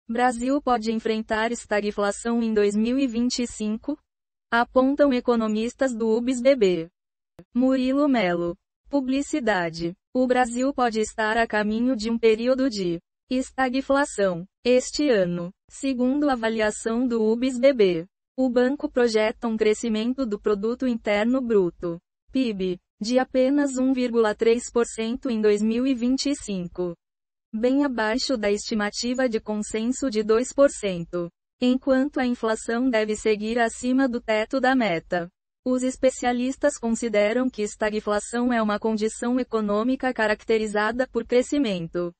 Brasil pode enfrentar estagflação em 2025? Apontam economistas do UBS-BB. Murilo Melo. Publicidade. O Brasil pode estar a caminho de um período de estagflação este ano, segundo a avaliação do UBS-BB. O banco projeta um crescimento do Produto Interno Bruto, PIB, de apenas 1,3% em 2025. Bem abaixo da estimativa de consenso de 2%. Enquanto a inflação deve seguir acima do teto da meta. Os especialistas consideram que estagflação é uma condição econômica caracterizada por crescimento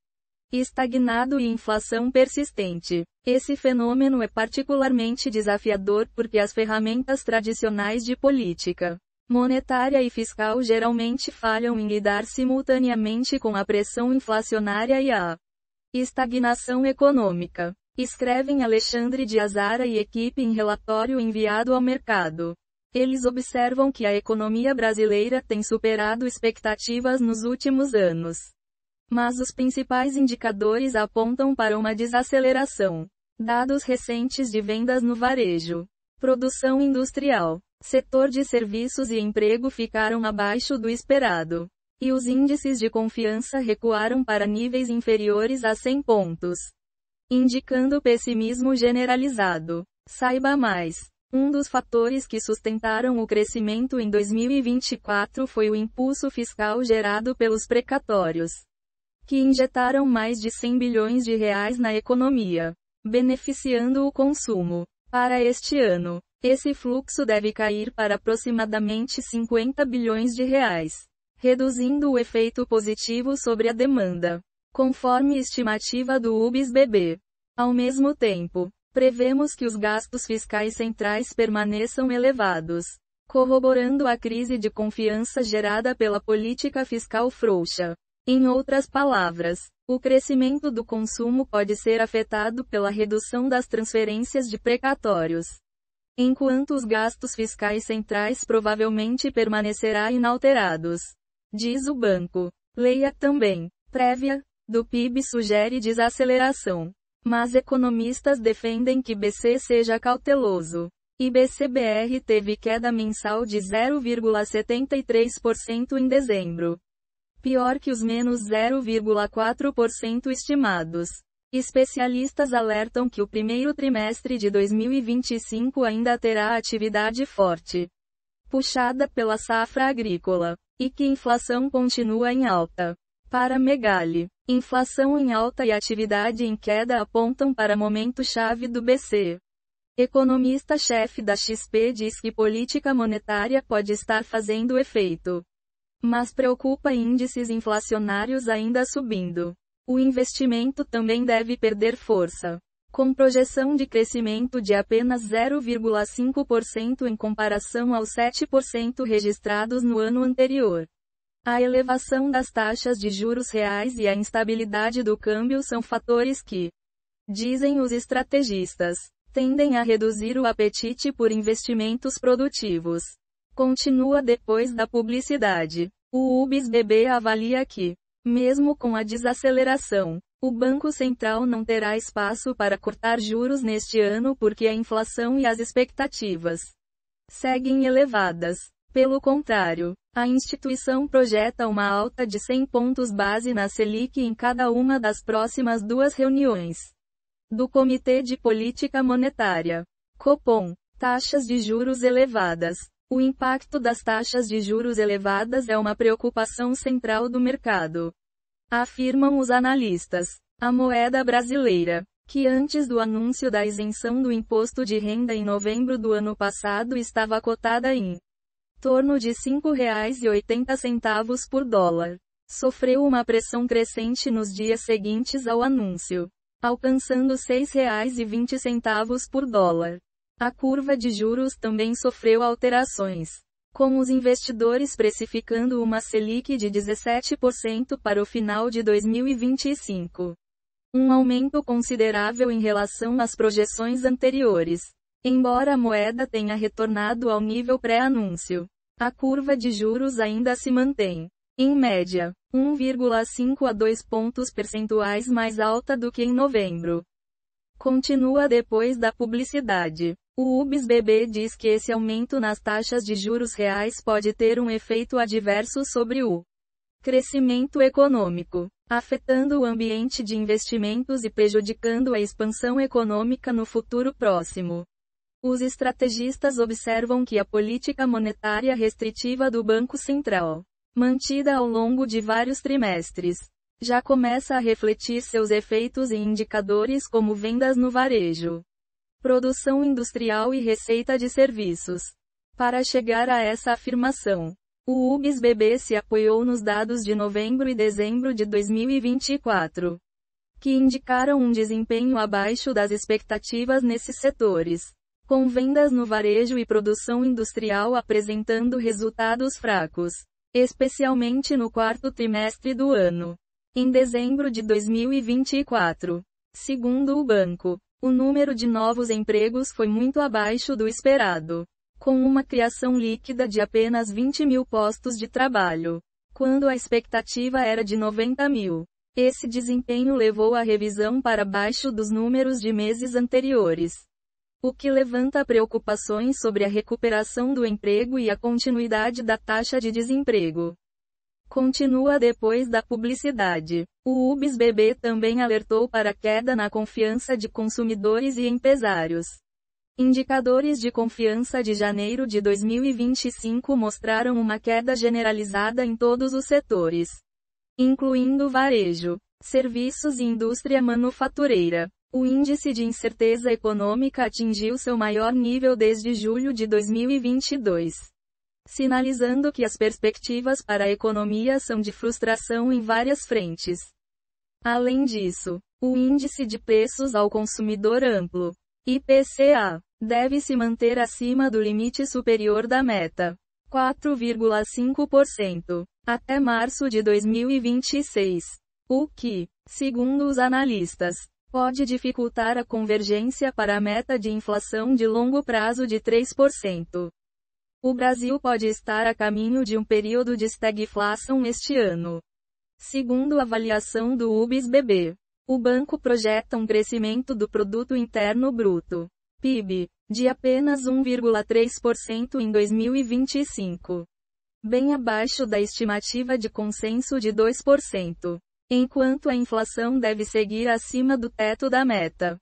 estagnado e inflação persistente. Esse fenômeno é particularmente desafiador porque as ferramentas tradicionais de política monetária e fiscal geralmente falham em lidar simultaneamente com a pressão inflacionária e a estagnação econômica. Escrevem Alexandre de Azara e equipe em relatório enviado ao mercado. Eles observam que a economia brasileira tem superado expectativas nos últimos anos. Mas os principais indicadores apontam para uma desaceleração. Dados recentes de vendas no varejo, produção industrial, setor de serviços e emprego ficaram abaixo do esperado. E os índices de confiança recuaram para níveis inferiores a 100 pontos. Indicando pessimismo generalizado. Saiba mais. Um dos fatores que sustentaram o crescimento em 2024 foi o impulso fiscal gerado pelos precatórios, que injetaram mais de 100 bilhões de reais na economia, beneficiando o consumo. Para este ano, esse fluxo deve cair para aproximadamente 50 bilhões de reais, reduzindo o efeito positivo sobre a demanda, conforme estimativa do UBS-BB. Ao mesmo tempo, prevemos que os gastos fiscais centrais permaneçam elevados, corroborando a crise de confiança gerada pela política fiscal frouxa. Em outras palavras, o crescimento do consumo pode ser afetado pela redução das transferências de precatórios, enquanto os gastos fiscais centrais provavelmente permanecerá inalterados, diz o banco. Leia também. Prévia do PIB sugere desaceleração, mas economistas defendem que BC seja cauteloso. IBCBR teve queda mensal de 0,73% em dezembro. Pior que os menos 0,4% estimados. Especialistas alertam que o primeiro trimestre de 2025 ainda terá atividade forte, puxada pela safra agrícola, e que inflação continua em alta. Para Megali, inflação em alta e atividade em queda apontam para momento-chave do BC. Economista-chefe da XP diz que política monetária pode estar fazendo efeito, mas preocupa índices inflacionários ainda subindo. O investimento também deve perder força, com projeção de crescimento de apenas 0,5% em comparação aos 7% registrados no ano anterior. A elevação das taxas de juros reais e a instabilidade do câmbio são fatores que, dizem os estrategistas, tendem a reduzir o apetite por investimentos produtivos. Continua depois da publicidade. O UBS-BB avalia que, mesmo com a desaceleração, o Banco Central não terá espaço para cortar juros neste ano porque a inflação e as expectativas seguem elevadas. Pelo contrário, a instituição projeta uma alta de 100 pontos base na Selic em cada uma das próximas duas reuniões do Comitê de Política Monetária, Copom. Taxas de juros elevadas. O impacto das taxas de juros elevadas é uma preocupação central do mercado, afirmam os analistas. A moeda brasileira, que antes do anúncio da isenção do imposto de renda em novembro do ano passado estava cotada em torno de R$ 5,80 por dólar, sofreu uma pressão crescente nos dias seguintes ao anúncio, alcançando R$ 6,20 por dólar. A curva de juros também sofreu alterações, com os investidores precificando uma Selic de 17% para o final de 2025. Um aumento considerável em relação às projeções anteriores. Embora a moeda tenha retornado ao nível pré-anúncio, a curva de juros ainda se mantém, em média, 1,5 a 2 pontos percentuais mais alta do que em novembro. Continua depois da publicidade. O UBS-BB diz que esse aumento nas taxas de juros reais pode ter um efeito adverso sobre o crescimento econômico, afetando o ambiente de investimentos e prejudicando a expansão econômica no futuro próximo. Os estrategistas observam que a política monetária restritiva do Banco Central, mantida ao longo de vários trimestres, já começa a refletir seus efeitos em indicadores como vendas no varejo, produção industrial e receita de serviços. Para chegar a essa afirmação, o UBS-BB se apoiou nos dados de novembro e dezembro de 2024, que indicaram um desempenho abaixo das expectativas nesses setores, com vendas no varejo e produção industrial apresentando resultados fracos, especialmente no quarto trimestre do ano. Em dezembro de 2024, segundo o banco, o número de novos empregos foi muito abaixo do esperado, com uma criação líquida de apenas 20 mil postos de trabalho, quando a expectativa era de 90 mil. Esse desempenho levou a revisão para baixo dos números de meses anteriores, o que levanta preocupações sobre a recuperação do emprego e a continuidade da taxa de desemprego. Continua depois da publicidade. O UBS-BB também alertou para a queda na confiança de consumidores e empresários. Indicadores de confiança de janeiro de 2025 mostraram uma queda generalizada em todos os setores, incluindo varejo, serviços e indústria manufatureira. O índice de incerteza econômica atingiu seu maior nível desde julho de 2022. Sinalizando que as perspectivas para a economia são de frustração em várias frentes. Além disso, o Índice de Preços ao Consumidor Amplo, IPCA, deve se manter acima do limite superior da meta, 4,5%, até março de 2026, o que, segundo os analistas, pode dificultar a convergência para a meta de inflação de longo prazo de 3%. O Brasil pode estar a caminho de um período de estagflação este ano. Segundo a avaliação do UBS-BB, o banco projeta um crescimento do Produto Interno Bruto, PIB, de apenas 1,3% em 2025, bem abaixo da estimativa de consenso de 2%, enquanto a inflação deve seguir acima do teto da meta.